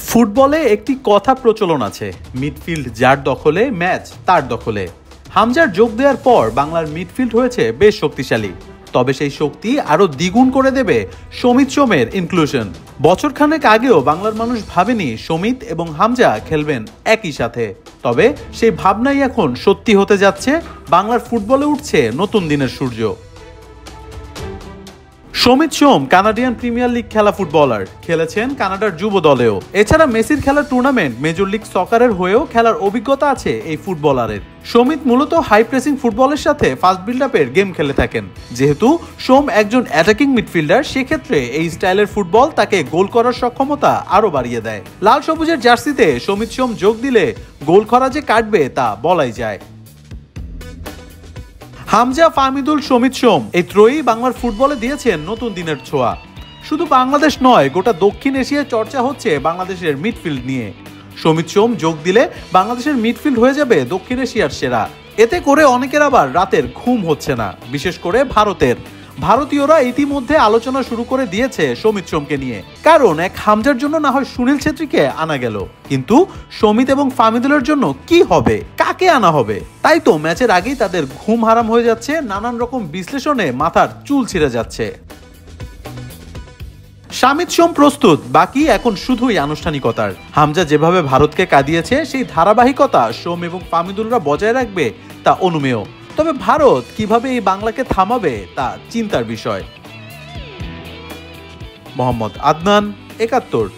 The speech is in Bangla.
ফুটবলে একটি কথা প্রচলন আছে, মিডফিল্ড যার দখলে ম্যাচ তার দখলে। হামজার যোগ দেওয়ার পর বাংলার মিডফিল্ড হয়েছে বেশ শক্তিশালী। তবে সেই শক্তি আরো দ্বিগুণ করে দেবে সমিত সোমের ইনক্লুশন। বছরখানেক আগেও বাংলার মানুষ ভাবেনি সমিত এবং হামজা খেলবেন একই সাথে। তবে সেই ভাবনাই এখন সত্যি হতে যাচ্ছে। বাংলার ফুটবলে উঠছে নতুন দিনের সূর্য। সমিত সোম কানাডিয়ান প্রিমিয়ার লিগ খেলা ফুটবলার, খেলেছেন কানাডার যুব দলেও। এছাড়া মেসির খেলা টুর্নামেন্ট মেজর লিগ সকারের হয়েও খেলার অভিজ্ঞতা আছে এই ফুটবলারের। সমিত মূলত হাই প্রেসিং ফুটবলের সাথে ফাস্ট বিল্ড আপের গেম খেলে থাকেন। যেহেতু সোম একজন অ্যাটাকিং মিডফিল্ডার, সেক্ষেত্রে এই স্টাইলের ফুটবল তাকে গোল করার সক্ষমতা আরো বাড়িয়ে দেয়। লাল সবুজের জার্সিতে সমিত সোম যোগ দিলে গোল খরা যে কাটবে তা বলাই যায়। হামজা, ফাহমিদুল, সমিত সোম এই ত্রয়ী বাংলার ফুটবলে দিয়েছেন নতুন দিনের ছোঁয়া। শুধু বাংলাদেশ নয়, গোটা দক্ষিণ এশিয়ায় চর্চা হচ্ছে বাংলাদেশের মিডফিল্ড নিয়ে। সমিত সোম যোগ দিলে বাংলাদেশের মিডফিল্ড হয়ে যাবে দক্ষিণ এশিয়ার সেরা। এতে করে অনেকের আবার রাতের ঘুম হচ্ছে না, বিশেষ করে ভারতীয়রা ইতিমধ্যে আলোচনা শুরু করে দিয়েছে সমিত সোমকে নিয়ে। কারণ এক হামজার জন্য না হয় সুনীল ছেত্রীকে আনা গেল, কিন্তু সমিত এবং ফাহমিদুলের জন্য কি হবে, কাকে আনা হবে? তাই তো ম্যাচের আগেই তাদের ঘুম হারাম হয়ে যাচ্ছে, নানান রকম বিশ্লেষণে মাথার চুল ছিঁড়ে যাচ্ছে। সমিত সোম প্রস্তুত, বাকি এখন শুধুই আনুষ্ঠানিকতার। হামজা যেভাবে ভারতকে কাঁদিয়েছে, সেই ধারাবাহিকতা সোম এবং ফাহমিদুলরা বজায় রাখবে তা অনুমেয়। তবে ভারত কিভাবে এই বাংলাকে থামাবে তা চিন্তার বিষয়। মোহাম্মদ আদনান, ৭১।